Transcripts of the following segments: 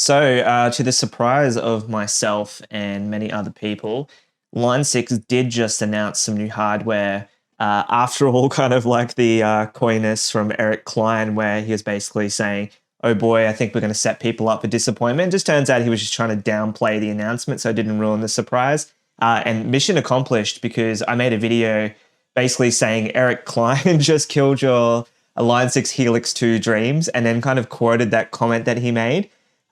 To the surprise of myself and many other people, Line 6 did just announce some new hardware. After all, kind of like the coyness from Eric Klein, where he was basically saying, oh boy, I think we're going to set people up for disappointment. It just turns out he was just trying to downplay the announcement so it didn't ruin the surprise. And mission accomplished, because I made a video basically saying Eric Klein just killed your Line 6 Helix 2 dreams, and then kind of quoted that comment that he made.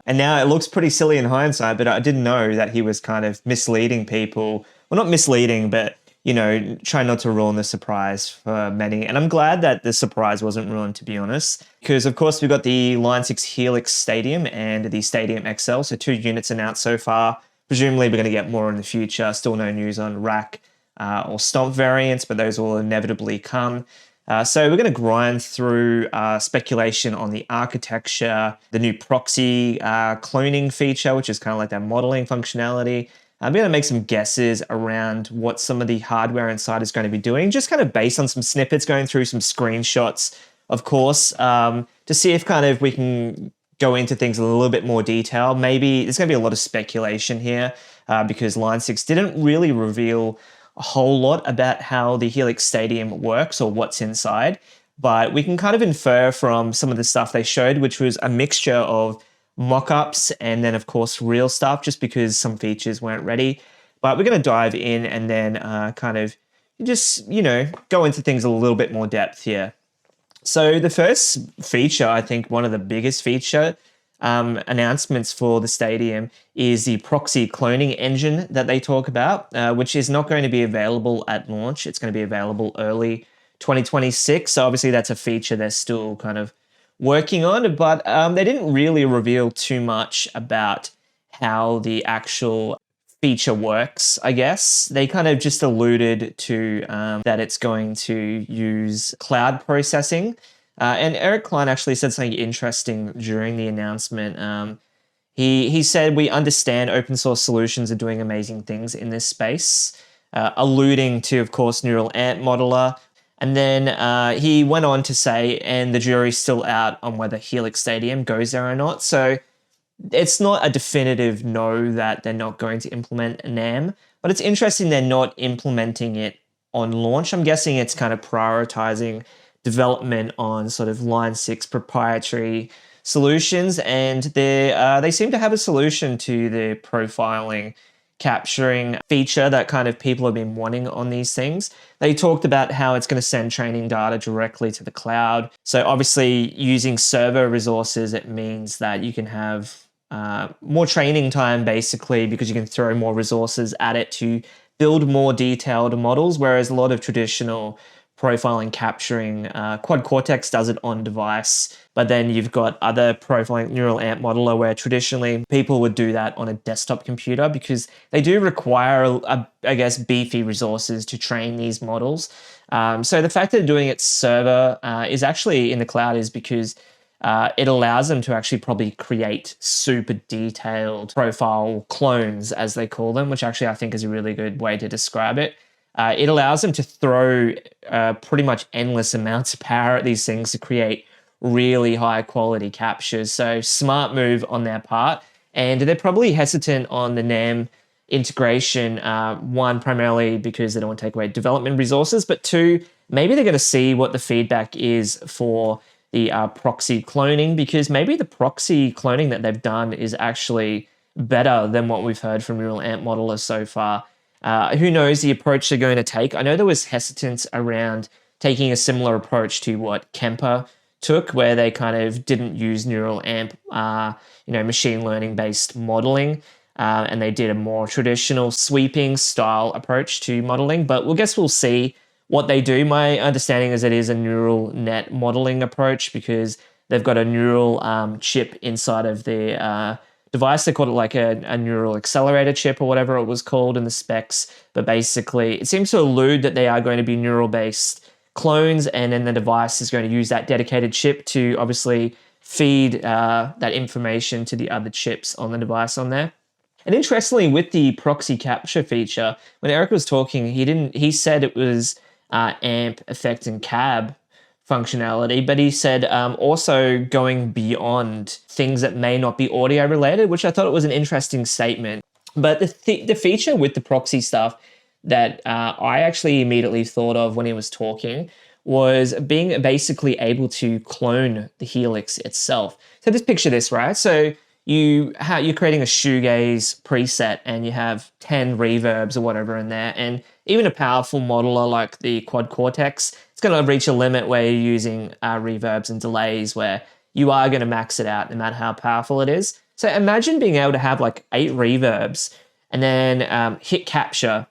And now it looks pretty silly in hindsight, but I didn't know that he was kind of misleading people. Well, not misleading, but, trying not to ruin the surprise for many. And I'm glad that the surprise wasn't ruined, to be honest, because, of course, we've got the Line 6 Helix Stadium and the Stadium XL, so 2 units announced so far. Presumably, we're going to get more in the future. Still no news on rack or stomp variants, but those will inevitably come. So we're going to grind through speculation on the architecture, the new proxy cloning feature, which is kind of like that modeling functionality. I'm going to make some guesses around what some of the hardware inside is going to be doing, just kind of based on some snippets, going through some screenshots, of course, to see if kind of we can go into things in a little bit more detail. Maybe there's going to be a lot of speculation here because Line 6 didn't really reveal a whole lot about how the Helix Stadium works or what's inside, but we can kind of infer from some of the stuff they showed, which was a mixture of mock-ups and then, of course, real stuff, just because some features weren't ready. But we're going to dive in and then kind of just, go into things a little bit more depth here. So the first feature, I think one of the biggest feature announcements for the Stadium is the Proxy Cloning Engine that they talk about, which is not going to be available at launch. It's going to be available early 2026. So obviously that's a feature they're still kind of working on, but they didn't really reveal too much about how the actual feature works, I guess. They kind of just alluded to that it's going to use cloud processing. And Eric Klein actually said something interesting during the announcement. He said, we understand open source solutions are doing amazing things in this space, alluding to, of course, Neural Ant Modeler. And then he went on to say, and the jury's still out on whether Helix Stadium goes there or not. So it's not a definitive no that they're not going to implement NAM, but it's interesting they're not implementing it on launch. I'm guessing it's kind of prioritizing development on sort of Line 6 proprietary solutions, and they seem to have a solution to the profiling capturing feature that kind of people have been wanting on these things. They talked about how it's going to send training data directly to the cloud. So obviously using server resources, it means that you can have more training time, basically, because you can throw more resources at it to build more detailed models, whereas a lot of traditional profiling capturing, Quad Cortex does it on device, but then you've got other profiling, Neural Ant Modeler, where traditionally people would do that on a desktop computer because they do require, I guess, beefy resources to train these models. So the fact that they're doing it server is actually in the cloud is because it allows them to actually probably create super detailed profile clones, as they call them, which actually I think is a really good way to describe it. It allows them to throw pretty much endless amounts of power at these things to create really high quality captures. So smart move on their part. And they're probably hesitant on the NAM integration, one, primarily because they don't want to take away development resources, but two, maybe they're going to see what the feedback is for the proxy cloning, because maybe the proxy cloning that they've done is actually better than what we've heard from Neural Ant Modeler so far. Who knows the approach they're going to take? I know there was hesitance around taking a similar approach to what Kemper took, where they kind of didn't use neural amp, machine learning based modeling, and they did a more traditional sweeping style approach to modeling. But we'll see what they do. My understanding is it is a neural net modeling approach because they've got a neural chip inside of their device. They called it like a neural accelerator chip or whatever it was called in the specs. But basically, it seems to allude that they are going to be neural-based clones, and then the device is going to use that dedicated chip to obviously feed that information to the other chips on the device on there. And interestingly, with the proxy capture feature, when Eric was talking, he said it was amp, effect, and cab functionality, but he said also going beyond things that may not be audio related, which I thought it was an interesting statement. But the feature with the proxy stuff that I actually immediately thought of when he was talking was being basically able to clone the Helix itself. So just picture this, right? So you're creating a shoegaze preset and you have 10 reverbs or whatever in there, and even a powerful modeler like the Quad Cortex, it's going to reach a limit where you're using reverbs and delays where you are going to max it out no matter how powerful it is. So imagine being able to have like 8 reverbs and then hit capture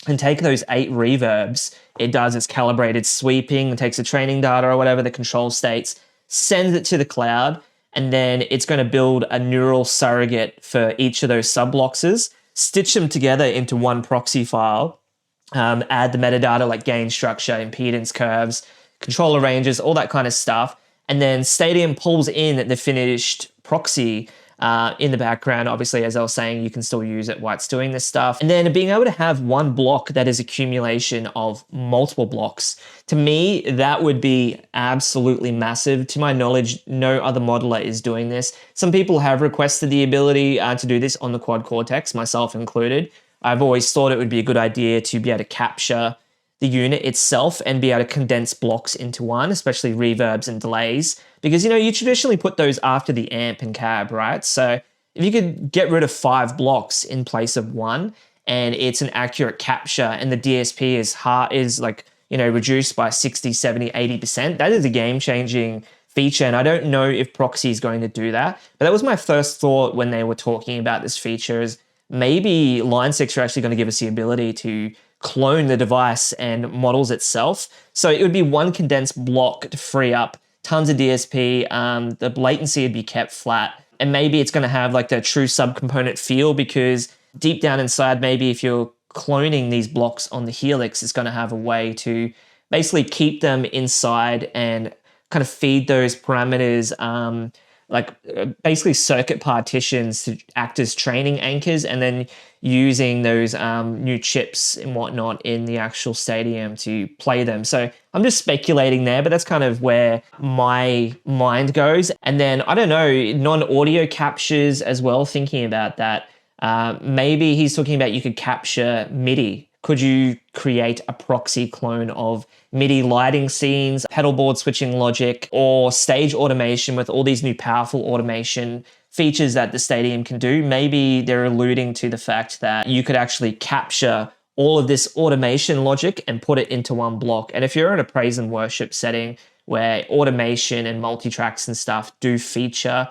and take those 8 reverbs. It does its calibrated sweeping, it takes the training data or whatever, the control states, sends it to the cloud, and then it's going to build a neural surrogate for each of those sub-bloxes, stitch them together into one proxy file, add the metadata like gain structure, impedance curves, controller ranges, all that kind of stuff. And then Stadium pulls in the finished proxy in the background. Obviously, as I was saying, you can still use it while it's doing this stuff. And then being able to have one block that is accumulation of multiple blocks. To me, that would be absolutely massive. To my knowledge, no other modeler is doing this. Some people have requested the ability to do this on the Quad Cortex, myself included. I've always thought it would be a good idea to be able to capture the unit itself and be able to condense blocks into one, especially reverbs and delays, because you traditionally put those after the amp and cab, right? So if you could get rid of 5 blocks in place of one, and it's an accurate capture, and the DSP is reduced by 60, 70, 80%, that is a game-changing feature, and I don't know if Proxy is going to do that. But that was my first thought when they were talking about this feature, is maybe Line 6 are actually going to give us the ability to clone the device and models itself. So it would be one condensed block to free up tons of DSP. The latency would be kept flat. And maybe it's going to have like the true subcomponent feel, because deep down inside, maybe if you're cloning these blocks on the Helix, it's going to have a way to basically keep them inside and kind of feed those parameters, basically circuit partitions to act as training anchors, and then using those new chips and whatnot in the actual Stadium to play them. So I'm just speculating there, but that's kind of where my mind goes. And then, I don't know, non-audio captures as well, thinking about that. Maybe he's talking about you could capture MIDI. Could you create a proxy clone of MIDI lighting scenes, pedal board switching logic, or stage automation with all these new powerful automation features that the Stadium can do? Maybe they're alluding to the fact that you could actually capture all of this automation logic and put it into one block. And if you're in a praise and worship setting where automation and multi-tracks and stuff do feature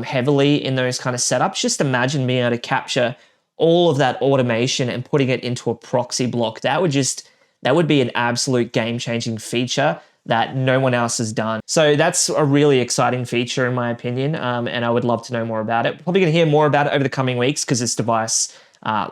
heavily in those kind of setups, just imagine being able to capture all of that automation and putting it into a proxy block. That would be an absolute game-changing feature that no one else has done. So that's a really exciting feature in my opinion, and I would love to know more about it. Probably going to hear more about it over the coming weeks, because this device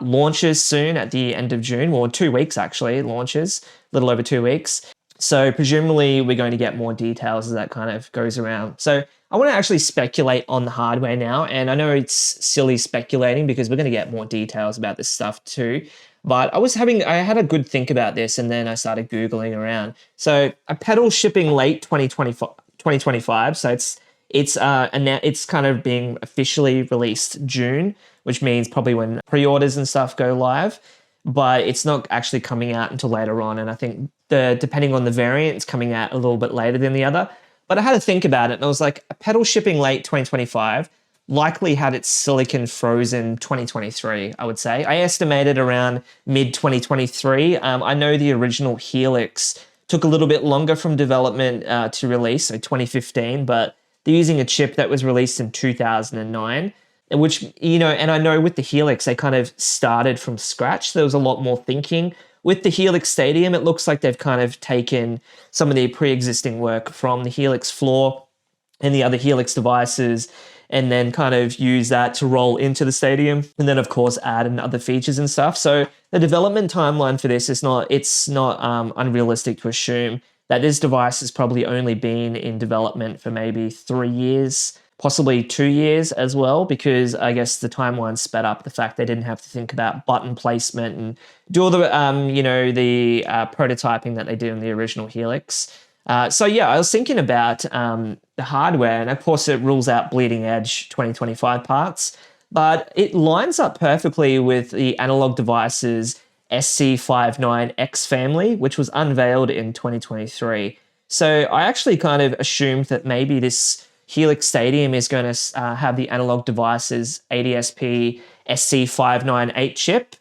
launches soon at the end of June. Well, 2 weeks actually, it launches, a little over 2 weeks. So presumably we're going to get more details as that kind of goes around. So I want to actually speculate on the hardware now, and I know it's silly speculating because we're going to get more details about this stuff too. But I had a good think about this, and then I started Googling around. So a pedal shipping late 2025. So it's kind of being officially released June, which means probably when pre-orders and stuff go live. But it's not actually coming out until later on. And I think depending on the variant, it's coming out a little bit later than the other. But I had to think about it, and I was like, a pedal shipping late 2025 likely had its silicon frozen 2023, I would say. I estimated around mid-2023. I know the original Helix took a little bit longer from development to release, so 2015, but they're using a chip that was released in 2009, which, and I know with the Helix, they kind of started from scratch. There was a lot more thinking. With the Helix Stadium, it looks like they've kind of taken some of the pre-existing work from the Helix floor and the other Helix devices, and then kind of use that to roll into the Stadium, and then of course add in other features and stuff. So the development timeline for this is not unrealistic to assume that this device has probably only been in development for maybe 3 years, possibly 2 years as well, because I guess the timeline sped up the fact they didn't have to think about button placement and do all the prototyping that they did in the original Helix. So yeah, I was thinking about the hardware, and of course it rules out bleeding edge 2025 parts, but it lines up perfectly with the Analog Devices SC59X family, which was unveiled in 2023. So I actually kind of assumed that maybe this Helix Stadium is going to have the Analog Devices ADSP SC598 chip.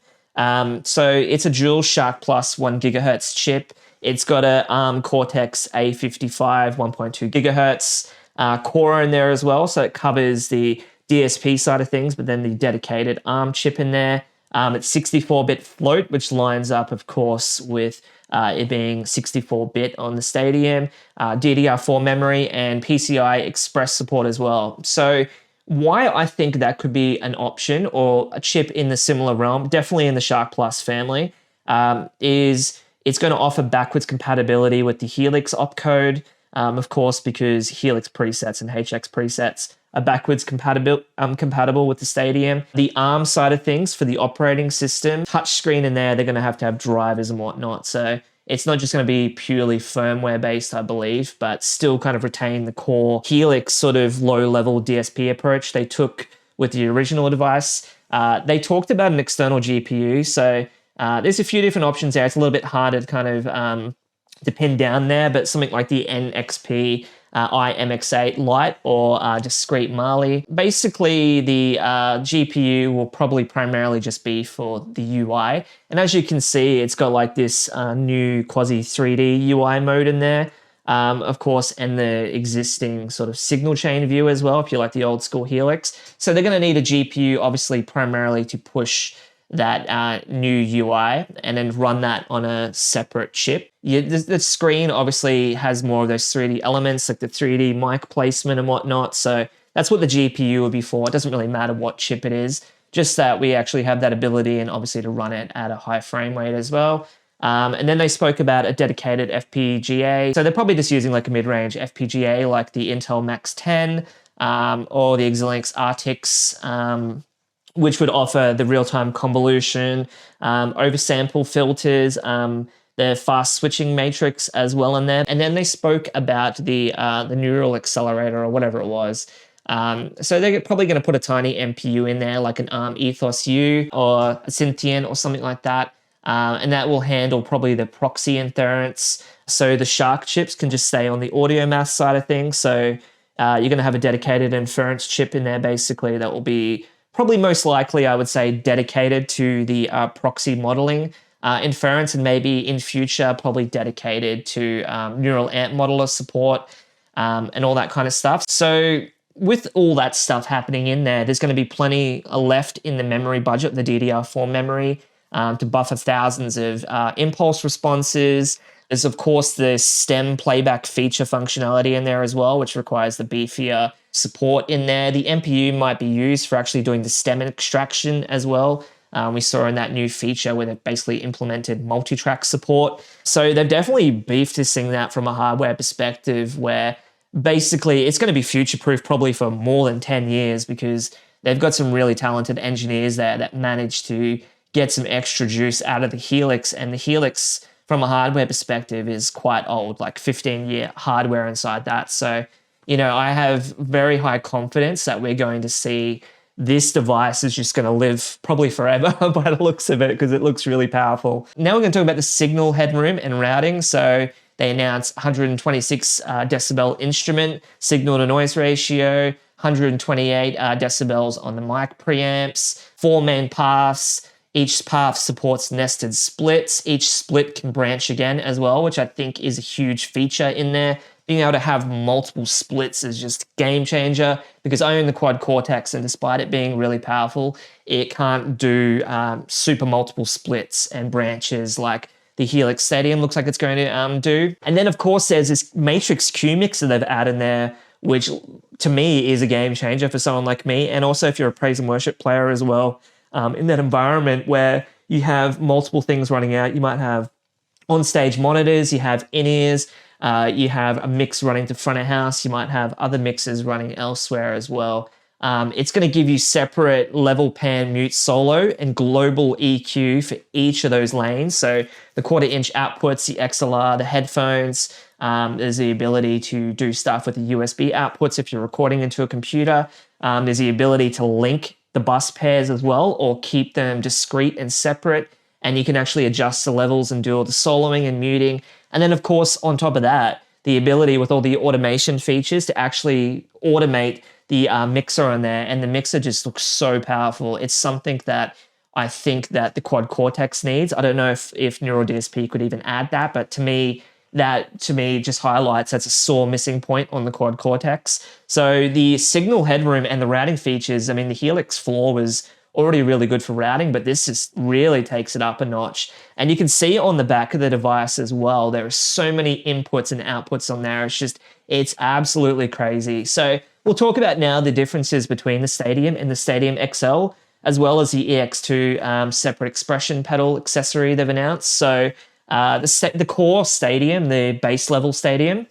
So it's a dual Shark Plus 1 gigahertz chip. It's got a Cortex A55 1.2 gigahertz core in there as well. So it covers the DSP side of things, but then the dedicated ARM chip in there. It's 64-bit float, which lines up, of course, with it being 64-bit on the Stadium, DDR4 memory, and PCI Express support as well. So why I think that could be an option or a chip in the similar realm, definitely in the Shark Plus family, is it's going to offer backwards compatibility with the Helix opcode, of course, because Helix presets and HX presets are backwards compatible with the Stadium. The ARM side of things for the operating system, touchscreen in there, they're going to have drivers and whatnot. So it's not just going to be purely firmware based, I believe, but still kind of retain the core Helix sort of low-level DSP approach they took with the original device. They talked about an external GPU, so there's a few different options there. It's a little bit harder to kind of to pin down there, but something like the NXP iMX8 Lite or discrete Mali. Basically, the GPU will probably primarily just be for the UI. And as you can see, it's got like this new quasi 3D UI mode in there. Of course, and the existing sort of signal chain view as well, if you like the old school Helix. So they're going to need a GPU, obviously, primarily to push that new UI and then run that on a separate chip. The screen obviously has more of those 3D elements, like the 3D mic placement and whatnot. So that's what the GPU would be for. It doesn't really matter what chip it is, just that we actually have that ability and obviously to run it at a high frame rate as well. And then they spoke about a dedicated FPGA. So they're probably just using like a mid-range FPGA like the Intel Max 10 or the Xilinx RTX, which would offer the real-time convolution, oversample filters, the fast switching matrix as well in there. And then they spoke about the neural accelerator or whatever it was. So they're probably going to put a tiny MPU in there, like an ARM Ethos U or a Cynthian or something like that. And that will handle probably the proxy inference. So the Shark chips can just stay on the audio math side of things. So you're going to have a dedicated inference chip in there, basically, that will be probably most likely, I would say, dedicated to the proxy modeling inference, and maybe in future probably dedicated to neural ant modeler support and all that kind of stuff. So with all that stuff happening in there, there's going to be plenty left in the memory budget, the DDR4 memory, to buffer thousands of impulse responses. There's, of course, the stem playback feature functionality in there as well, which requires the beefier support in there. The MPU might be used for actually doing the stem extraction as well. We saw in that new feature where they've basically implemented multi-track support. So they've definitely beefed this thing out from a hardware perspective, where basically it's going to be future-proof probably for more than 10 years, because they've got some really talented engineers there that managed to get some extra juice out of the Helix. And the Helix, from a hardware perspective, is quite old, like 15-year hardware inside that. So, you know, I have very high confidence that we're going to see this device is just going to live probably forever by the looks of it, because it looks really powerful. Now we're going to talk about the signal headroom and routing. So they announced 126 decibel instrument signal to noise ratio, 128 decibels on the mic preamps, 4 main paths. Each path supports nested splits. Each split can branch again as well, which I think is a huge feature in there. Being able to have multiple splits is just game changer, because I own the quad Cortex, and despite it being really powerful, it can't do super multiple splits and branches like the Helix Stadium looks like it's going to do. And then, of course, there's this Matrix Q mixer they've added in there, which to me is a game changer for someone like me. And also if you're a praise and worship player as well, in that environment where you have multiple things running out. You might have on-stage monitors, you have in-ears, you have a mix running to front of house, you might have other mixes running elsewhere as well. It's going to give you separate level, pan, mute, solo, and global EQ for each of those lanes. So the 1/4-inch outputs, the XLR, the headphones, There's the ability to do stuff with the USB outputs if you're recording into a computer. There's the ability to link the bus pairs as well, or keep them discrete and separate. And you can actually adjust the levels and do all the soloing and muting. And then, of course, on top of that, the ability with all the automation features to actually automate the mixer on there. And the mixer just looks so powerful. It's something that I think that the Quad Cortex needs. I don't know if Neural DSP could even add that, but that just highlights that's a sore missing point on the Quad Cortex. So the signal headroom and the routing features, I mean, the Helix floor was already really good for routing, but this just really takes it up a notch. And you can see on the back of the device as well, there are so many inputs and outputs on there. It's absolutely crazy. So we'll talk about now the differences between the Stadium and the Stadium XL, as well as the EX2 separate expression pedal accessory they've announced. So the core Stadium, the base level Stadium,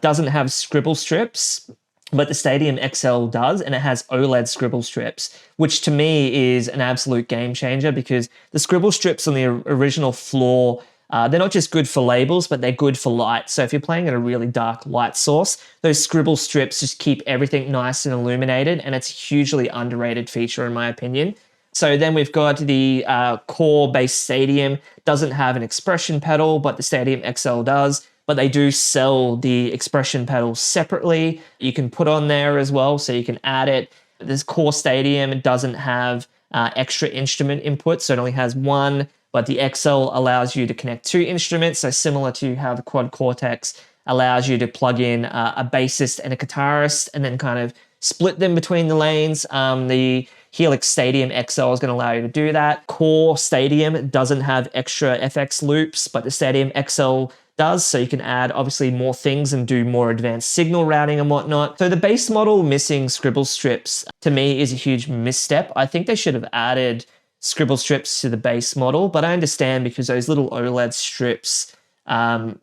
doesn't have scribble strips, but the Stadium XL does, and it has OLED scribble strips, which to me is an absolute game changer, because the scribble strips on the original floor, they're not just good for labels, but they're good for light. So if you're playing at a really dark light source, those scribble strips just keep everything nice and illuminated, and it's a hugely underrated feature in my opinion. So then we've got the core base Stadium, doesn't have an expression pedal, but the Stadium XL does. But they do sell the expression pedal separately. You can put on there as well, so you can add it. This core Stadium doesn't have extra instrument input, so it only has one, but the XL allows you to connect two instruments, so similar to how the Quad Cortex allows you to plug in a bassist and a guitarist and then kind of split them between the lanes. The Helix Stadium XL is going to allow you to do that. Core Stadium doesn't have extra FX loops, but the Stadium XL does, so you can add obviously more things and do more advanced signal routing and whatnot. So the base model missing scribble strips to me is a huge misstep. I think they should have added scribble strips to the base model, but I understand because those little OLED strips are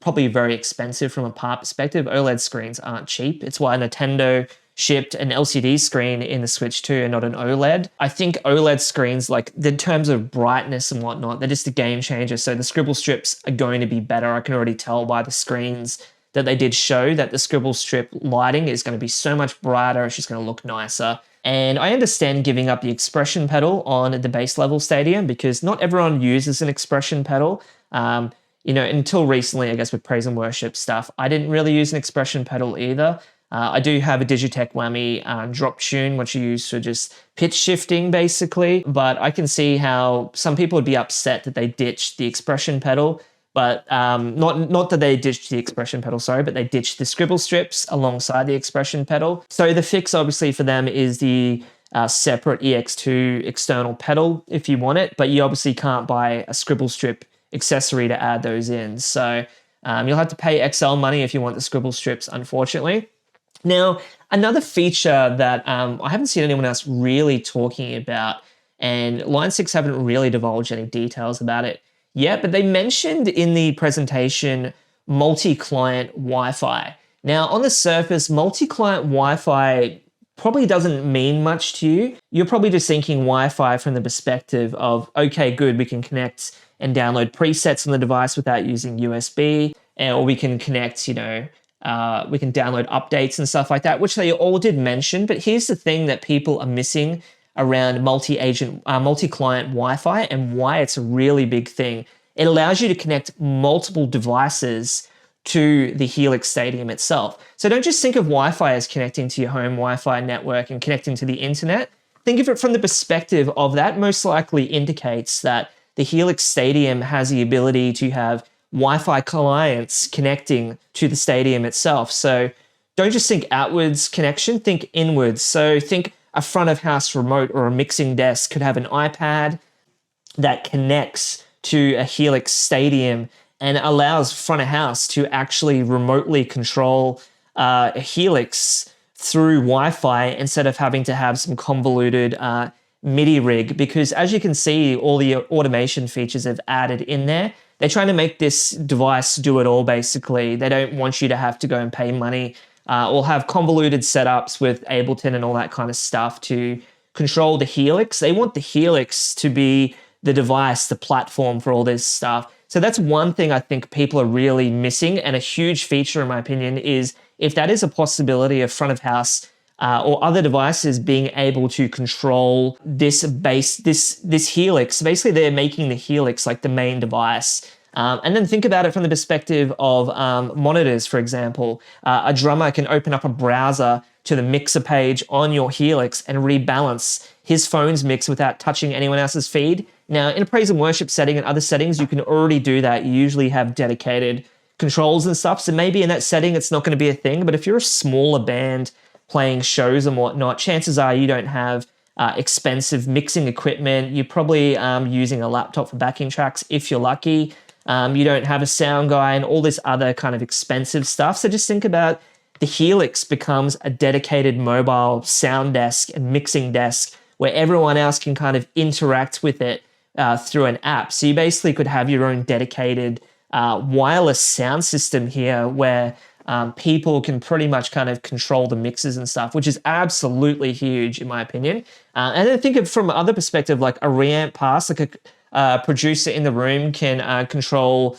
probably very expensive from a part perspective. OLED screens aren't cheap. It's why Nintendo shipped an LCD screen in the Switch 2 and not an OLED. I think OLED screens, like in terms of brightness and whatnot, they're just a game changer. So the scribble strips are going to be better. I can already tell by the screens that they did show that the scribble strip lighting is going to be so much brighter. It's just going to look nicer. And I understand giving up the expression pedal on the base level Stadium, because not everyone uses an expression pedal. Until recently, I guess with praise and worship stuff, I didn't really use an expression pedal either. I do have a Digitech Whammy drop tune, which you use for just pitch shifting, basically. But I can see how some people would be upset that they ditched the expression pedal. But not that they ditched the expression pedal, sorry, but they ditched the scribble strips alongside the expression pedal. So the fix, obviously, for them is the separate EX2 external pedal if you want it. But you obviously can't buy a scribble strip accessory to add those in. So you'll have to pay XL money if you want the scribble strips, unfortunately. Now, another feature that I haven't seen anyone else really talking about, and Line 6 haven't really divulged any details about it yet, but they mentioned in the presentation multi-client Wi-Fi. Now, on the surface, multi-client Wi-Fi probably doesn't mean much to you. You're probably just thinking Wi-Fi from the perspective of, okay, good, we can connect and download presets on the device without using USB, or we can connect, we can download updates and stuff like that, which they all did mention. But here's the thing that people are missing around multi-client Wi-Fi and why it's a really big thing. It allows you to connect multiple devices to the Helix Stadium itself. So don't just think of Wi-Fi as connecting to your home Wi-Fi network and connecting to the internet. Think of it from the perspective of that most likely indicates that the Helix Stadium has the ability to have Wi-Fi clients connecting to the Stadium itself. So don't just think outwards connection, think inwards. So think a front of house remote or a mixing desk could have an iPad that connects to a Helix Stadium and allows front of house to actually remotely control a Helix through Wi-Fi instead of having to have some convoluted MIDI rig. Because as you can see, all the automation features they've added in there, they're trying to make this device do it all, basically. They don't want you to have to go and pay money or have convoluted setups with Ableton and all that kind of stuff to control the Helix. They want the Helix to be the device, the platform for all this stuff. So that's one thing I think people are really missing, and a huge feature in my opinion is if that is a possibility of front of house or other devices being able to control this Helix. Basically, they're making the Helix like the main device. And then think about it from the perspective of monitors, for example. A drummer can open up a browser to the mixer page on your Helix and rebalance his phone's mix without touching anyone else's feed. Now, in a praise and worship setting and other settings, you can already do that. You usually have dedicated controls and stuff. So maybe in that setting, it's not going to be a thing. But if you're a smaller band playing shows and whatnot, chances are you don't have expensive mixing equipment. You're probably using a laptop for backing tracks if you're lucky. You don't have a sound guy and all this other kind of expensive stuff. So just think about the Helix becomes a dedicated mobile sound desk and mixing desk where everyone else can kind of interact with it through an app. So you basically could have your own dedicated wireless sound system here where people can pretty much kind of control the mixes and stuff, which is absolutely huge in my opinion. And then think of from another perspective, like a reamp pass, like a producer in the room can control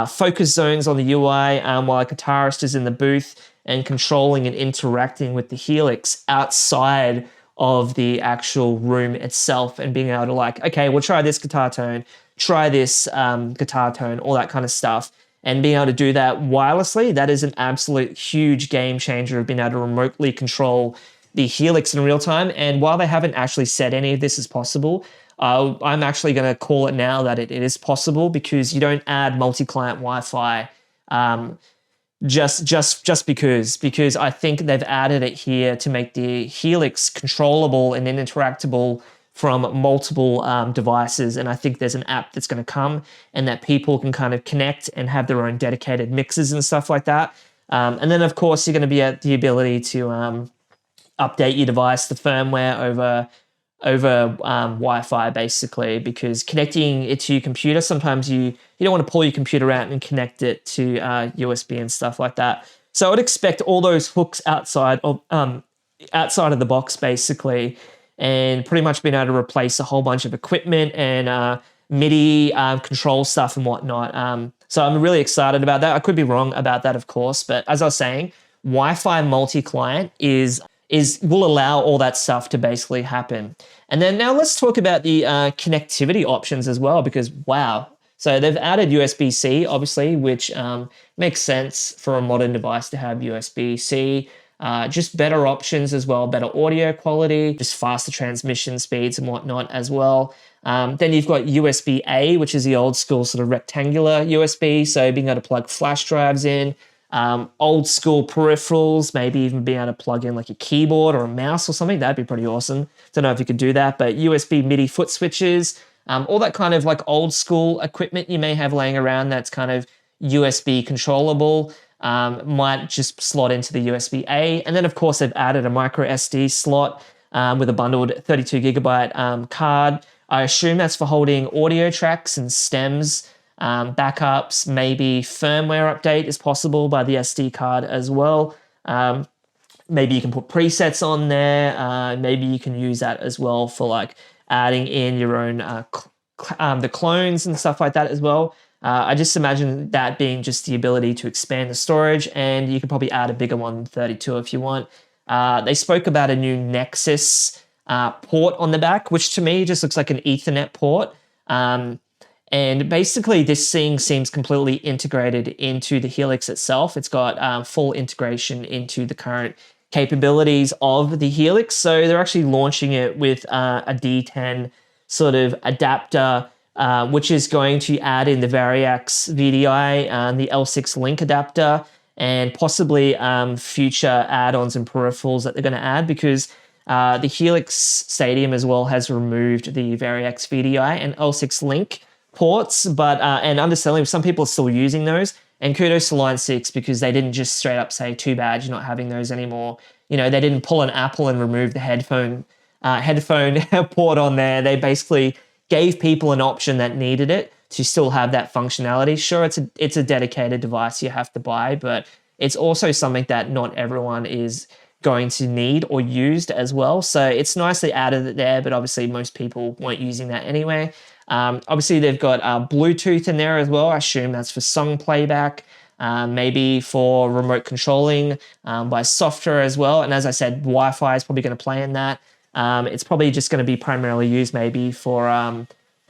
focus zones on the UI while a guitarist is in the booth and controlling and interacting with the Helix outside of the actual room itself and being able to like, okay, we'll try this guitar tone, try this guitar tone, all that kind of stuff. And being able to do that wirelessly, that is an absolute huge game changer of being able to remotely control the Helix in real time. And while they haven't actually said any of this is possible, I'm actually going to call it now that it is possible because you don't add multi-client Wi-Fi just because I think they've added it here to make the Helix controllable and interactable from multiple devices. And I think there's an app that's going to come and that people can kind of connect and have their own dedicated mixes and stuff like that. And then, of course, you're going to be at the ability to update your device, the firmware over Wi-Fi, basically, because connecting it to your computer, sometimes you don't want to pull your computer out and connect it to USB and stuff like that. So I would expect all those hooks outside of the box, basically, and pretty much being able to replace a whole bunch of equipment and MIDI control stuff and whatnot. So I'm really excited about that. I could be wrong about that, of course, but as I was saying, Wi-Fi multi-client will allow all that stuff to basically happen. And then now let's talk about the connectivity options as well, because wow. So they've added USB-C, obviously, which makes sense for a modern device to have USB-C. Just better options as well, better audio quality, just faster transmission speeds and whatnot as well. Then you've got USB-A, which is the old school sort of rectangular USB. So being able to plug flash drives in, old school peripherals, maybe even being able to plug in like a keyboard or a mouse or something. That'd be pretty awesome. Don't know if you could do that, but USB MIDI foot switches, all that kind of like old school equipment you may have laying around that's kind of USB controllable. Might just slot into the USB-A. And then, of course, they've added a micro SD slot with a bundled 32 gigabyte card. I assume that's for holding audio tracks and stems, backups, maybe firmware update is possible by the SD card as well. Maybe you can put presets on there. Maybe you can use that as well for like adding in your own the clones and stuff like that as well. I just imagine that being just the ability to expand the storage, and you could probably add a bigger one than 32 if you want. They spoke about a new Nexus port on the back, which to me just looks like an Ethernet port. And basically this thing seems completely integrated into the Helix itself. It's got full integration into the current capabilities of the Helix. So they're actually launching it with a D10 sort of adapter, which is going to add in the Variax VDI, the L6 link adapter, and possibly future add-ons and peripherals that they're going to add, because the Helix Stadium as well has removed the Variax VDI and L6 link ports, but and understandably, some people are still using those. And kudos to Line 6, because they didn't just straight up say, too bad, you're not having those anymore. You know, they didn't pull an Apple and remove the headphone port on there. They basically gave people an option that needed it to still have that functionality. Sure, it's a dedicated device you have to buy, but it's also something that not everyone is going to need or used as well. So it's nice they added it there, but obviously most people weren't using that anyway. Obviously, they've got Bluetooth in there as well. I assume that's for song playback, maybe for remote controlling by software as well. And as I said, Wi-Fi is probably going to play in that. It's probably just going to be primarily used maybe for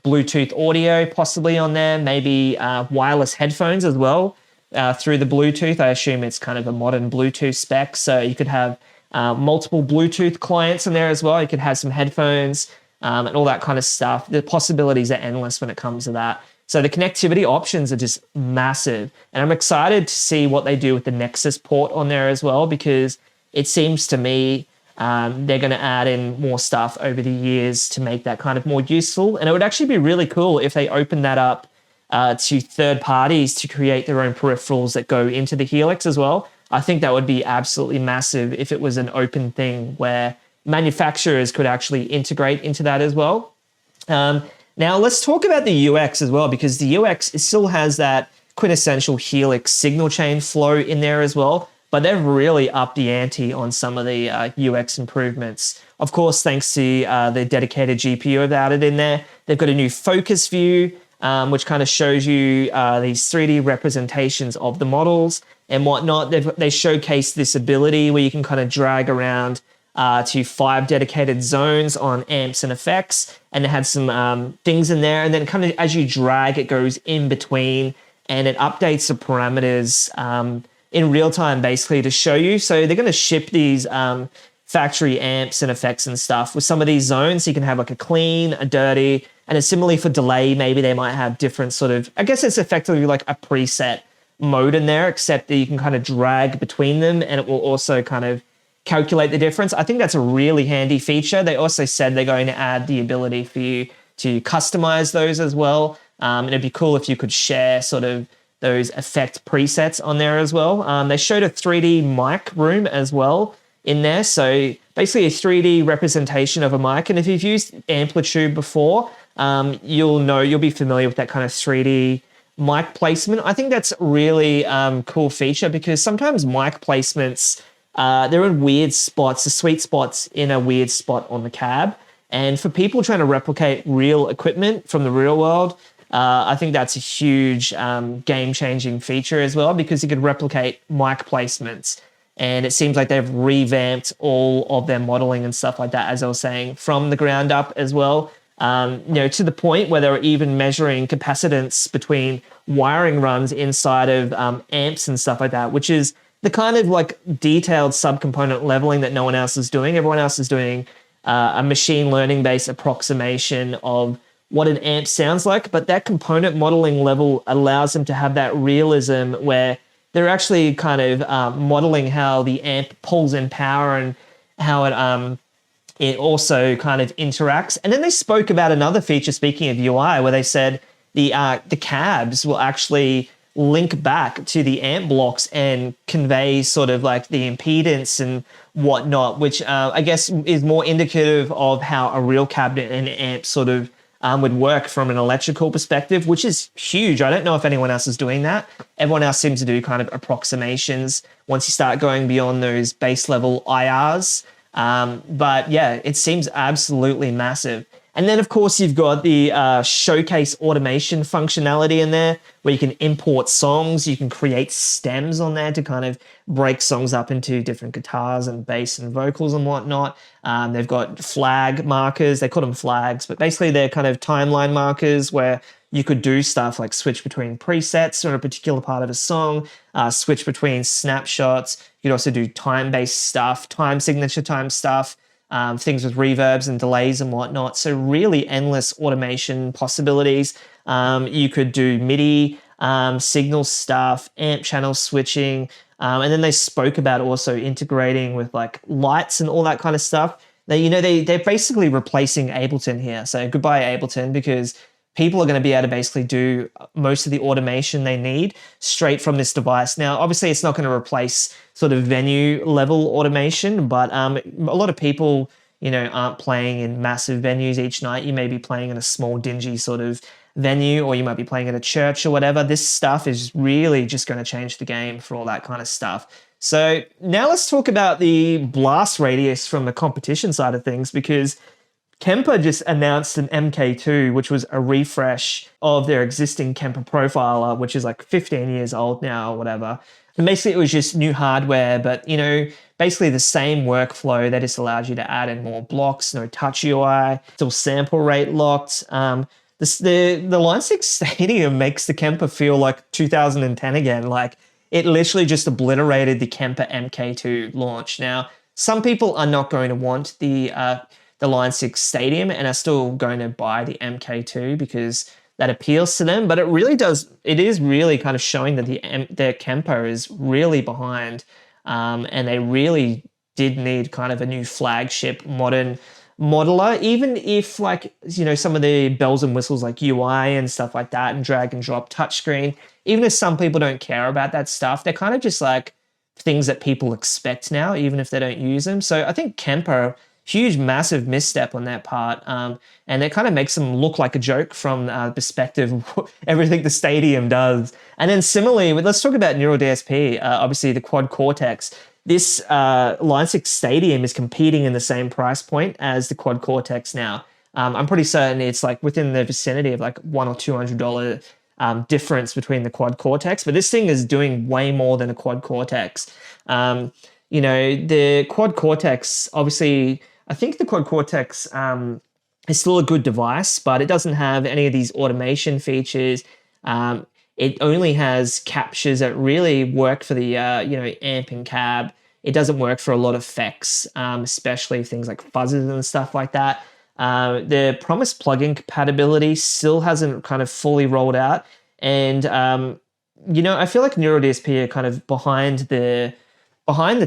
Bluetooth audio possibly on there, maybe wireless headphones as well through the Bluetooth. I assume it's kind of a modern Bluetooth spec, so you could have multiple Bluetooth clients in there as well. You could have some headphones and all that kind of stuff. The possibilities are endless when it comes to that. So the connectivity options are just massive, and I'm excited to see what they do with the Nexus port on there as well, because it seems to me they're going to add in more stuff over the years to make that kind of more useful. And it would actually be really cool if they open that up to third parties to create their own peripherals that go into the Helix as well. I think that would be absolutely massive if it was an open thing where manufacturers could actually integrate into that as well. Now let's talk about the UX as well, because the UX, it still has that quintessential Helix signal chain flow in there as well. But they've really upped the ante on some of the UX improvements. Of course, thanks to the dedicated GPU they've added in there. They've got a new focus view, which kind of shows you these 3D representations of the models and whatnot. They showcase this ability where you can kind of drag around to 5 dedicated zones on amps and effects. And it had some things in there. And then kind of as you drag, it goes in between and it updates the parameters in real time, basically, to show you. So they're going to ship these factory amps and effects and stuff with some of these zones. So you can have like a clean, a dirty, and similarly for delay, maybe they might have different sort of, I guess it's effectively like a preset mode in there, except that you can kind of drag between them and it will also kind of calculate the difference. I think that's a really handy feature. They also said they're going to add the ability for you to customize those as well. And it'd be cool if you could share sort of those effect presets on there as well. They showed a 3D mic room as well in there. So basically a 3D representation of a mic. And if you've used Amplitude before, you'll be familiar with that kind of 3D mic placement. I think that's a really cool feature, because sometimes mic placements, they're in weird spots, the sweet spots in a weird spot on the cab. And for people trying to replicate real equipment from the real world, I think that's a huge game-changing feature as well, because you could replicate mic placements. And it seems like they've revamped all of their modeling and stuff like that, as I was saying, from the ground up as well. To the point where they're even measuring capacitance between wiring runs inside of amps and stuff like that, which is the kind of like detailed subcomponent leveling that no one else is doing. Everyone else is doing a machine learning-based approximation of what an amp sounds like, but that component modeling level allows them to have that realism where they're actually kind of modeling how the amp pulls in power and how it also kind of interacts. And then they spoke about another feature, speaking of UI, where they said the cabs will actually link back to the amp blocks and convey sort of like the impedance and whatnot, which I guess is more indicative of how a real cabinet and amp sort of would work from an electrical perspective, which is huge. I don't know if anyone else is doing that. Everyone else seems to do kind of approximations once you start going beyond those base level IRs. But yeah, it seems absolutely massive. And then, of course, you've got the showcase automation functionality in there where you can import songs. You can create stems on there to kind of break songs up into different guitars and bass and vocals and whatnot. They've got flag markers. They call them flags, but basically they're kind of timeline markers where you could do stuff like switch between presets on a particular part of a song, switch between snapshots. You could also do time-based stuff, time signature time stuff. Things with reverbs and delays and whatnot. So really endless automation possibilities. You could do MIDI, signal stuff, amp channel switching. And then they spoke about also integrating with like lights and all that kind of stuff. They're basically replacing Ableton here. So goodbye Ableton, because people are going to be able to basically do most of the automation they need straight from this device. Now, obviously, it's not going to replace sort of venue level automation, but a lot of people, aren't playing in massive venues each night. You may be playing in a small, dingy sort of venue, or you might be playing at a church or whatever. This stuff is really just going to change the game for all that kind of stuff. So now let's talk about the blast radius from the competition side of things, because Kemper just announced an MK2, which was a refresh of their existing Kemper profiler, which is like 15 years old now or whatever. And basically it was just new hardware, but basically the same workflow. That just allows you to add in more blocks, no touch UI, still sample rate locked. The Line 6 Stadium makes the Kemper feel like 2010 again. Like, it literally just obliterated the Kemper MK2 launch. Now, some people are not going to want the Line 6 Stadium and are still going to buy the MK2 because that appeals to them. But it is really kind of showing that their Kemper is really behind, and they really did need kind of a new flagship modern modeler, even if some of the bells and whistles like UI and stuff like that and drag and drop touchscreen, even if some people don't care about that stuff, they're kind of just like things that people expect now, even if they don't use them. So I think Kemper, huge, massive misstep on that part. And it kind of makes them look like a joke from the perspective of everything the Stadium does. And then similarly, let's talk about Neural DSP, obviously the quad Cortex. This Line 6 Stadium is competing in the same price point as the quad Cortex now. I'm pretty certain it's like within the vicinity of like $100 or $200 difference between the quad Cortex, but this thing is doing way more than a quad Cortex. The quad Cortex, obviously, I think the quad Cortex is still a good device, but it doesn't have any of these automation features. It only has captures that really work for the amp and cab. It doesn't work for a lot of effects, especially things like fuzzes and stuff like that. The promised plugin compatibility still hasn't kind of fully rolled out, and I feel like Neural DSP are kind of behind the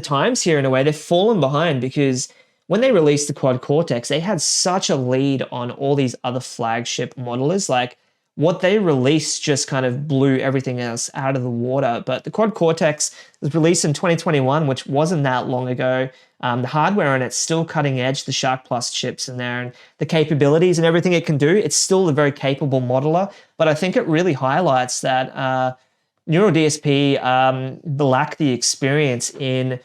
times here in a way. They've fallen behind because when they released the quad Cortex, they had such a lead on all these other flagship modelers. Like, what they released just kind of blew everything else out of the water. But the quad Cortex was released in 2021, which wasn't that long ago. The hardware on it's still cutting edge, the Shark Plus chips in there, and the capabilities and everything it can do. It's still a very capable modeler, but I think it really highlights that Neural DSP lack the experience in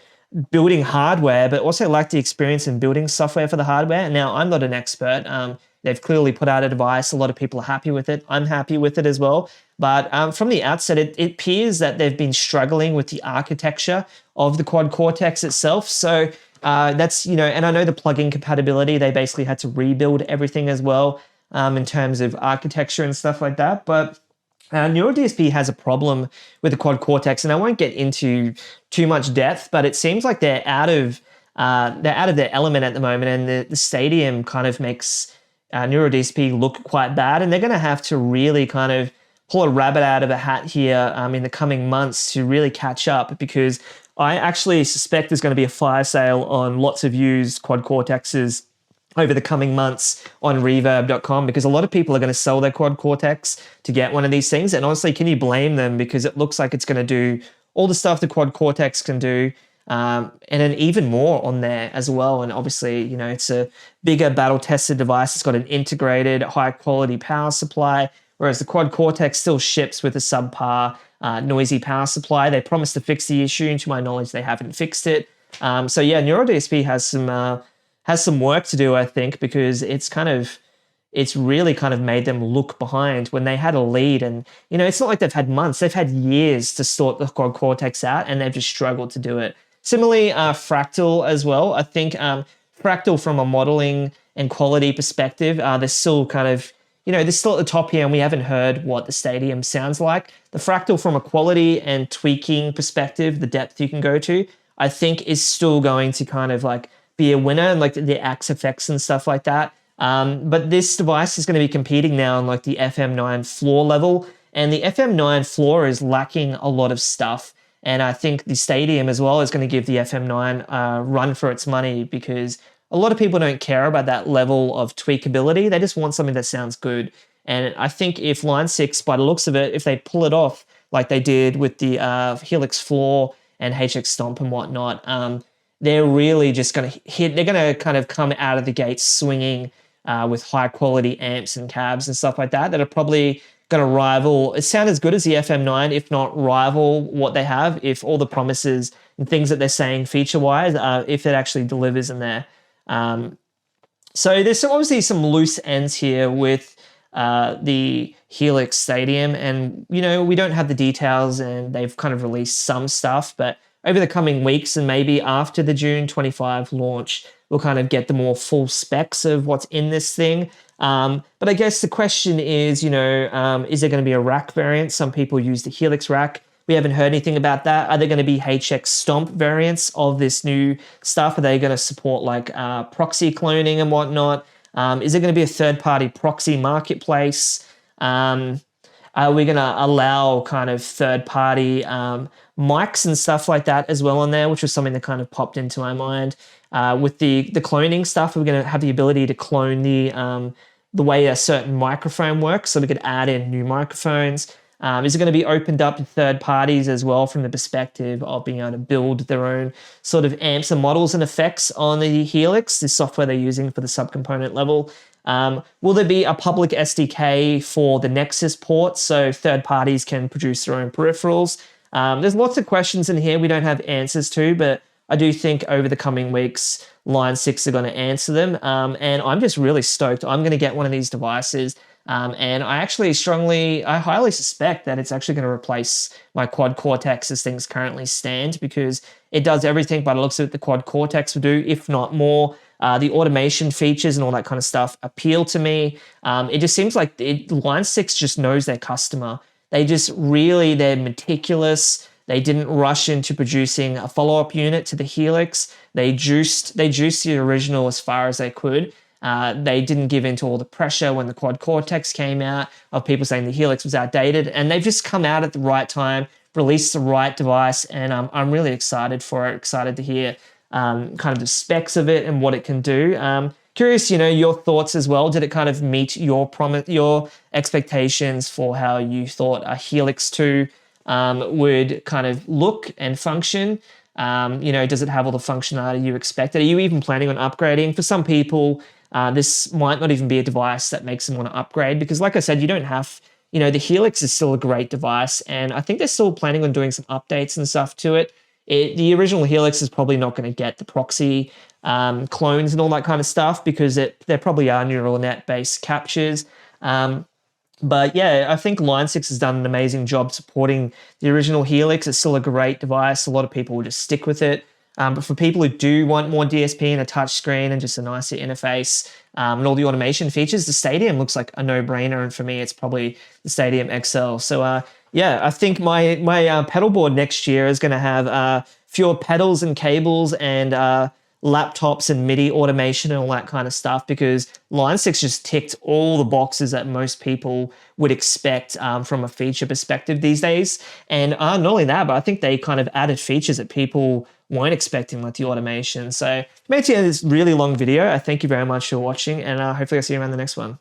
building hardware, but also lack the experience in building software for the hardware. Now, I'm not an expert. They've clearly put out a device. A lot of people are happy with it. I'm happy with it as well. But from the outset, it appears that they've been struggling with the architecture of the quad Cortex itself. So that's, and I know the plugin compatibility, they basically had to rebuild everything as well in terms of architecture and stuff like that. But Neural DSP has a problem with the quad Cortex, and I won't get into too much depth, but it seems like they're out of their element at the moment, and the Stadium kind of makes Neural DSP look quite bad, and they're going to have to really kind of pull a rabbit out of a hat here in the coming months to really catch up, because I actually suspect there's going to be a fire sale on lots of used quad Cortexes over the coming months on reverb.com, because a lot of people are going to sell their quad Cortex to get one of these things. And honestly, can you blame them? Because it looks like it's going to do all the stuff the quad Cortex can do, and then even more on there as well. And obviously, it's a bigger battle-tested device. It's got an integrated, high-quality power supply, whereas the quad Cortex still ships with a subpar, noisy power supply. They promised to fix the issue, and to my knowledge, they haven't fixed it. So yeah, Neural DSP has some work to do, I think, because it's really kind of made them look behind when they had a lead. And, it's not like they've had months, they've had years to sort the quad Cortex out, and they've just struggled to do it. Similarly, Fractal as well. I think Fractal, from a modeling and quality perspective, they're still kind of, they're still at the top here, and we haven't heard what the Stadium sounds like. The Fractal, from a quality and tweaking perspective, the depth you can go to, I think is still going to kind of like be a winner, and like the axe effects and stuff like that. But this device is going to be competing now on like the FM9 floor level, and the FM9 floor is lacking a lot of stuff. And I think the Stadium as well is going to give the FM9 a run for its money, because a lot of people don't care about that level of tweakability. They just want something that sounds good. And I think if Line 6, by the looks of it, if they pull it off like they did with the Helix floor and HX Stomp and whatnot, they're really just going to they're going to kind of come out of the gate swinging with high quality amps and cabs and stuff like that are probably going to rival, it sound as good as the FM9, if not rival what they have, if all the promises and things that they're saying feature-wise, if it actually delivers in there. So there's obviously some loose ends here with the Helix Stadium, and we don't have the details, and they've kind of released some stuff, but over the coming weeks and maybe after the June 25 launch, we'll kind of get the more full specs of what's in this thing. But I guess the question is, is there going to be a rack variant? Some people use the Helix rack. We haven't heard anything about that. Are there going to be HX Stomp variants of this new stuff? Are they going to support like proxy cloning and whatnot? Is it going to be a third-party proxy marketplace? Are we going to allow kind of third-party mics and stuff like that as well on there, which was something that kind of popped into my mind. With the cloning stuff, we're going to have the ability to clone the way a certain microphone works, so we could add in new microphones. Is it going to be opened up to third parties as well from the perspective of being able to build their own sort of amps and models and effects on the Helix, the software they're using for the subcomponent level? Will there be a public SDK for the Nexus ports so third parties can produce their own peripherals? There's lots of questions in here we don't have answers to, but I do think over the coming weeks, Line 6 are going to answer them. And I'm just really stoked. I'm going to get one of these devices. And I highly suspect that it's actually going to replace my Quad Cortex as things currently stand, because it does everything by the looks of it the Quad Cortex would do, if not more. The automation features and all that kind of stuff appeal to me. It just seems like Line 6 just knows their customer. They're meticulous. They didn't rush into producing a follow-up unit to the Helix. They juiced the original as far as they could. They didn't give in to all the pressure when the Quad Cortex came out of people saying the Helix was outdated, and they've just come out at the right time, released the right device, and I'm really excited for it, excited to hear kind of the specs of it and what it can do. Curious, your thoughts as well. Did it kind of meet your expectations for how you thought a Helix 2 would kind of look and function? Does it have all the functionality you expected? Are you even planning on upgrading? For some people, this might not even be a device that makes them want to upgrade, because like I said, you don't have, the Helix is still a great device, and I think they're still planning on doing some updates and stuff to it. The original Helix is probably not going to get the proxy clones and all that kind of stuff, because there probably are neural net based captures. But yeah, I think Line 6 has done an amazing job supporting the original Helix. It's still a great device. A lot of people will just stick with it. But for people who do want more DSP and a touch screen and just a nicer interface and all the automation features, the Stadium looks like a no-brainer. And for me, it's probably the Stadium XL. So yeah, I think my pedal board next year is going to have fewer pedals and cables and laptops and MIDI automation and all that kind of stuff, because Line 6 just ticked all the boxes that most people would expect from a feature perspective these days. And not only that, but I think they kind of added features that people weren't expecting, like the automation. So, made it this really long video. I thank you very much for watching, and hopefully I'll see you around the next one.